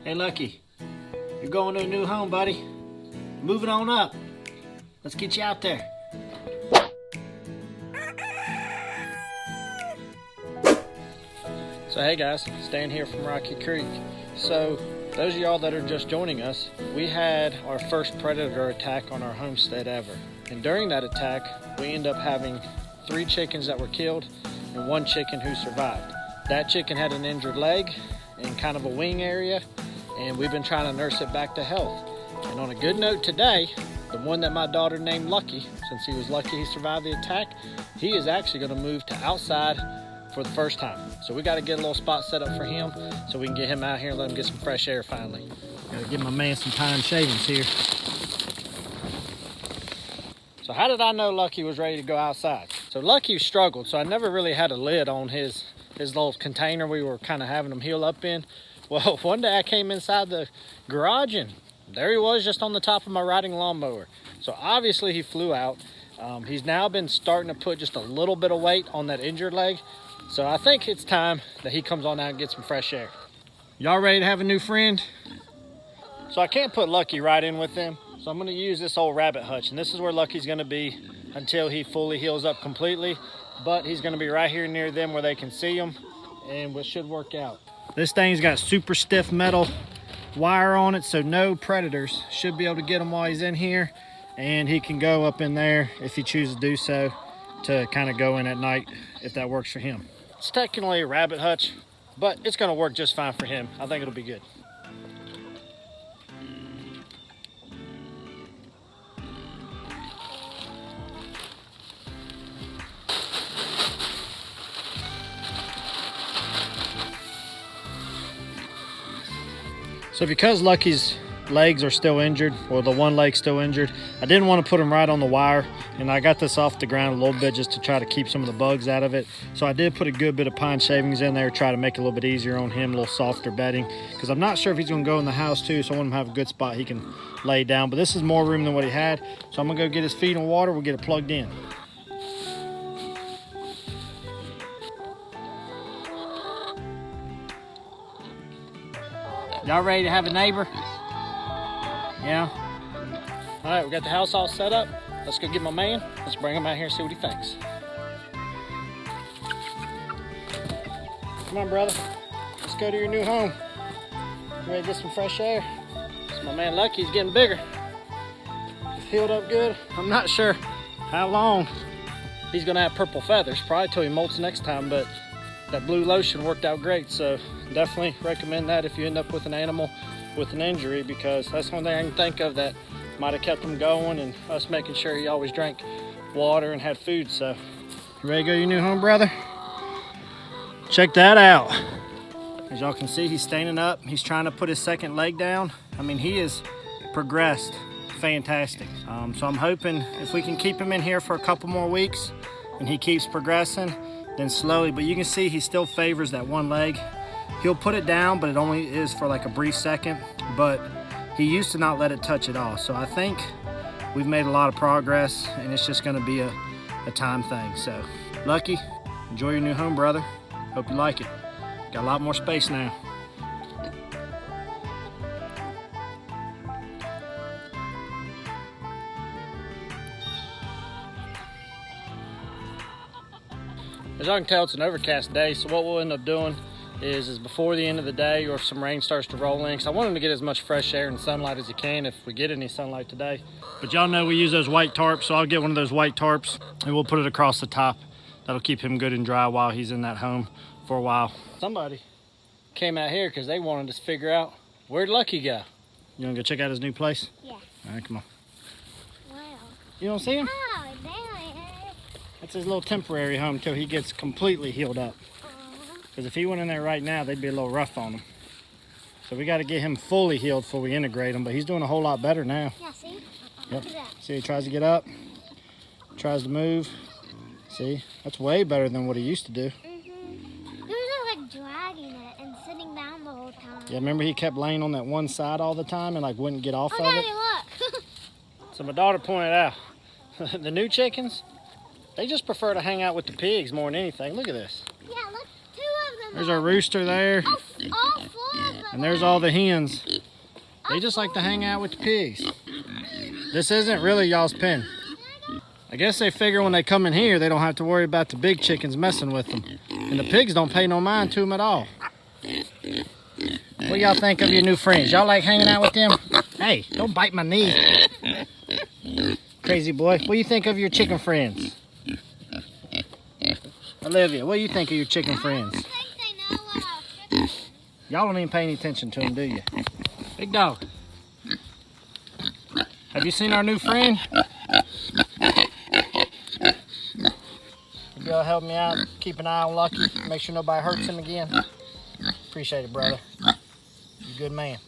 Hey Lucky, you're going to a new home, buddy. Moving on up. Let's get you out there. So hey guys, Stan here from Rocky Creek. So those of y'all that are just joining us, we had our first predator attack on our homestead ever. And during that attack, we ended up having 3 chickens that were killed and 1 chicken who survived. That chicken had an injured leg and kind of a wing area, and we've been trying to nurse it back to health. And on a good note today, the one that my daughter named Lucky, since he was lucky he survived the attack, he is actually going to move to outside for the first time. So we got to get a little spot set up for him so we can get him out here and let him get some fresh air finally. Got to give my man some pine shavings here. So how did I know Lucky was ready to go outside? So Lucky struggled, so I never really had a lid on his little container we were kind of having him heal up in. Well, one day I came inside the garage and there he was just on the top of my riding lawnmower. So obviously he flew out. He's now been starting to put just a little bit of weight on that injured leg. So I think it's time that he comes on out and gets some fresh air. Y'all ready to have a new friend? So I can't put Lucky right in with them. So I'm gonna use this old rabbit hutch, and this is where Lucky's gonna be until he fully heals up completely. But he's gonna be right here near them where they can see him, and it should work out. This thing's got super stiff metal wire on it, so no predators should be able to get him while he's in here. And he can go up in there if he chooses to do so, to kind of go in at night if that works for him. It's technically a rabbit hutch, but it's gonna work just fine for him. I think it'll be good. So because Lucky's legs are still injured, or the one leg's still injured, I didn't want to put him right on the wire, and I got this off the ground a little bit just to try to keep some of the bugs out of it. So I did put a good bit of pine shavings in there, try to make it a little bit easier on him, a little softer bedding, because I'm not sure if he's going to go in the house too, so I want him to have a good spot he can lay down. But this is more room than what he had, so I'm going to go get his feed and water. We'll get it plugged in. Y'all ready to have a neighbor? Yeah? All right, we got the house all set up. Let's go get my man. Let's bring him out here and see what he thinks. Come on, brother. Let's go to your new home. You ready to get some fresh air? So my man Lucky's getting bigger. He's healed up good. I'm not sure how long he's gonna have purple feathers. Probably till he molts next time, but that blue lotion worked out great. So definitely recommend that if you end up with an animal with an injury, because that's one thing I can think of that might have kept him going, and us making sure he always drank water and had food. So you ready to go to your new home, brother? Check that out. As y'all can see, he's standing up. He's trying to put his second leg down. I mean, he has progressed fantastic. So I'm hoping if we can keep him in here for a couple more weeks and he keeps progressing, then slowly, but you can see he still favors that one leg. He'll put it down, but it only is for like a brief second, but he used to not let it touch at all. So I think we've made a lot of progress, and it's just gonna be a time thing. So Lucky, enjoy your new home, brother. Hope you like it. Got a lot more space now. As y'all can tell, it's an overcast day, so what we'll end up doing is before the end of the day, or if some rain starts to roll in, because I want him to get as much fresh air and sunlight as he can if we get any sunlight today. But y'all know we use those white tarps, so I'll get one of those white tarps and we'll put it across the top. That'll keep him good and dry while he's in that home for a while. Somebody came out here because they wanted to figure out where'd Lucky go. You want to go check out his new place? Yeah. All right, come on. Wow. You don't see him? Oh, damn. That's his little temporary home until he gets completely healed up. Because if he went in there right now, they'd be a little rough on him. So we got to get him fully healed before we integrate him, but he's doing a whole lot better now. Yeah, see? Yep. Look at that. See, he tries to get up, tries to move. See, that's way better than what he used to do. He was like dragging it and sitting down the whole time. Yeah, remember he kept laying on that one side all the time and like wouldn't get off of Daddy, it? look. So my daughter pointed out, the new chickens, they just prefer to hang out with the pigs more than anything. Look at this. Yeah, look, 2 of them. There's our rooster there. All 4 of them. And there's all the hens. They just like to hang out with the pigs. This isn't really y'all's pen. I guess they figure when they come in here, they don't have to worry about the big chickens messing with them. And the pigs don't pay no mind to them at all. What do y'all think of your new friends? Y'all like hanging out with them? Hey, don't bite my knee. Crazy boy. What do you think of your chicken friends? Olivia, what do you think of your chicken friends? I think they know what our chickens. Y'all don't even pay any attention to them, do you? Big dog. Have you seen our new friend? Y'all help me out, keep an eye on Lucky, make sure nobody hurts him again. Appreciate it, brother. You're a good man.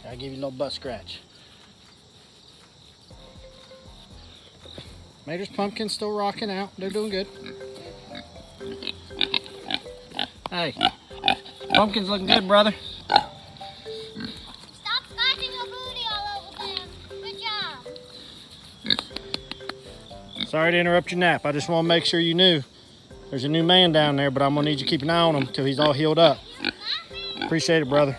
I'll give you a little butt scratch. Mater's pumpkin's still rocking out. They're doing good. Hey, pumpkin's looking good, brother. Stop scratching your booty all over them. Good job. Sorry to interrupt your nap. I just want to make sure you knew there's a new man down there, but I'm going to need you to keep an eye on him until he's all healed up. Appreciate it, brother.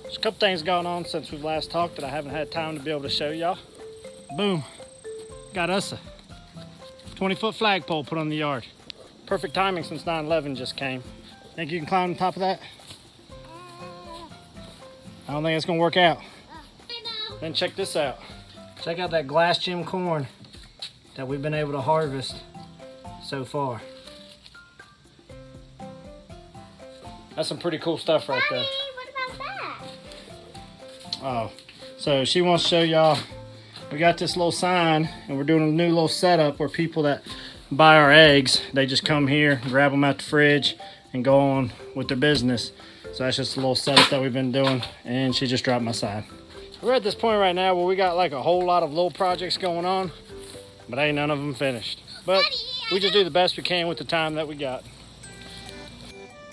There's a couple things going on since we've last talked that I haven't had time to be able to show y'all. Boom, got us a 20-foot flagpole put on the yard. Perfect timing since 9/11 just came. Think you can climb on top of that? I don't think it's gonna work out. Then check this out. Check out that glass gem corn that we've been able to harvest so far. That's some pretty cool stuff right there. Oh, so she wants to show y'all, we got this little sign and we're doing a new little setup where people that buy our eggs, they just come here, grab them out the fridge and go on with their business. So that's just a little setup that we've been doing, and she just dropped my sign. We're at this point right now where we got like a whole lot of little projects going on, but ain't none of them finished. But we just do the best we can with the time that we got.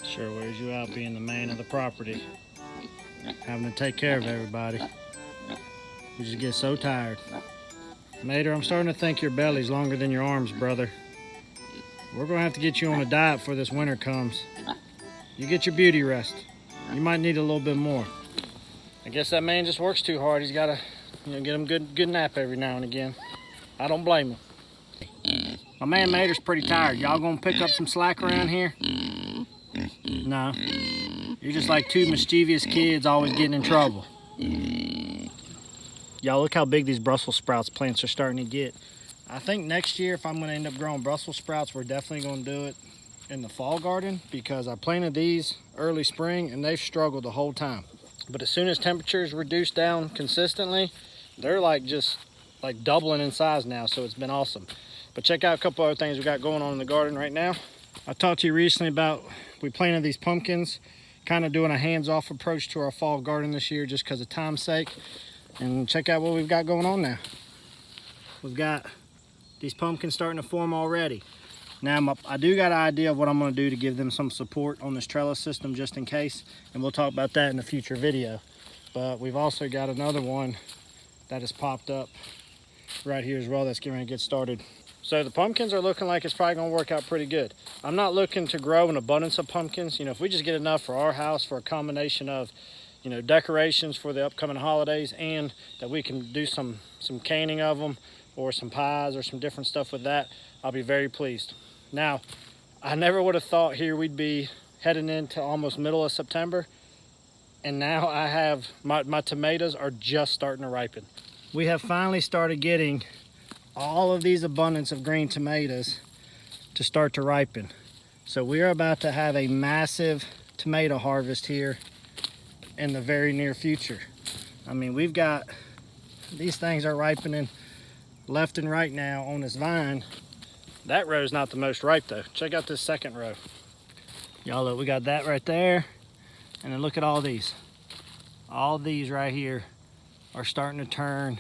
Sure wears you out being the man of the property, having to take care of everybody. We just get so tired. Mater, I'm starting to think your belly's longer than your arms, brother. We're gonna have to get you on a diet before this winter comes. You get your beauty rest. You might need a little bit more. I guess that man just works too hard. He's gotta, get him good nap every now and again. I don't blame him. My man Mater's pretty tired. Y'all gonna pick up some slack around here? No. You're just like two mischievous kids always getting in trouble. Y'all look how big these Brussels sprouts plants are starting to get. I think next year, if I'm gonna end up growing Brussels sprouts, we're definitely gonna do it in the fall garden, because I planted these early spring and they've struggled the whole time. But as soon as temperatures reduce down consistently, they're just doubling in size now, so it's been awesome. But check out a couple other things we got going on in the garden right now. I talked to you recently about, we planted these pumpkins, kind of doing a hands-off approach to our fall garden this year just because of time's sake. And check out what we've got going on now. We've got these pumpkins starting to form already. Now, I do got an idea of what I'm going to do to give them some support on this trellis system just in case, and we'll talk about that in a future video. But we've also got another one that has popped up right here as well that's getting ready to get started. So the pumpkins are looking like it's probably going to work out pretty good. I'm not looking to grow an abundance of pumpkins. If we just get enough for our house for a combination of decorations for the upcoming holidays, and that we can do some canning of them or some pies or some different stuff with that, I'll be very pleased. Now, I never would have thought here we'd be heading into almost middle of September, and now I have my tomatoes are just starting to ripen. We have finally started getting all of these abundance of green tomatoes to start to ripen. So we are about to have a massive tomato harvest here in the very near future. I mean, we've got, these things are ripening left and right now on this vine. That row is not the most ripe though. Check out this second row. Y'all look, we got that right there. And then look at all these. All these right here are starting to turn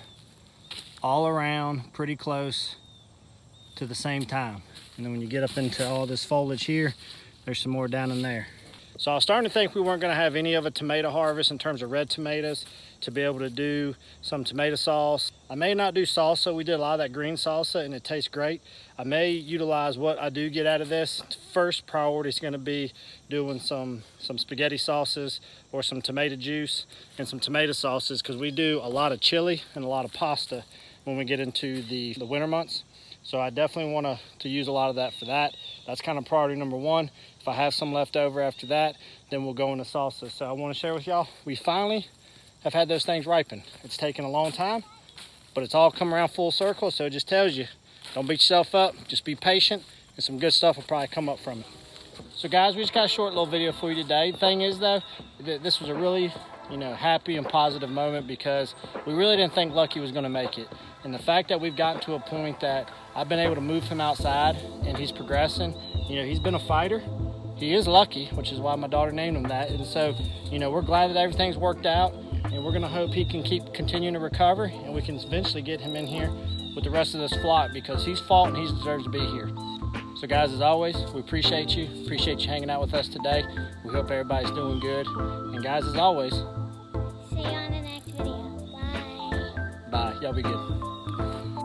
all around pretty close to the same time. And then when you get up into all this foliage here, there's some more down in there. So I was starting to think we weren't gonna have any of a tomato harvest in terms of red tomatoes to be able to do some tomato sauce. I may not do salsa. We did a lot of that green salsa and it tastes great. I may utilize what I do get out of this. First priority is gonna be doing some spaghetti sauces or some tomato juice and some tomato sauces, because we do a lot of chili and a lot of pasta when we get into the winter months. So I definitely want to use a lot of that for that. That's kind of priority number one. If I have some left over after that, then we'll go into salsa. So I want to share with y'all, we finally have had those things ripen. It's taken a long time, but it's all come around full circle. So it just tells you, don't beat yourself up, just be patient, and some good stuff will probably come up from it. So guys, we just got a short little video for you today. The thing is though, this was a really, happy and positive moment, because we really didn't think Lucky was gonna make it. And the fact that we've gotten to a point that I've been able to move him outside and he's progressing, he's been a fighter. He is Lucky, which is why my daughter named him that. And so, we're glad that everything's worked out, and we're gonna hope he can keep continuing to recover, and we can eventually get him in here with the rest of this flock, because he's fought and he deserves to be here. So guys, as always, we appreciate you hanging out with us today. We hope everybody's doing good. And guys, as always, see you on the next video. Bye. Bye. Y'all be good.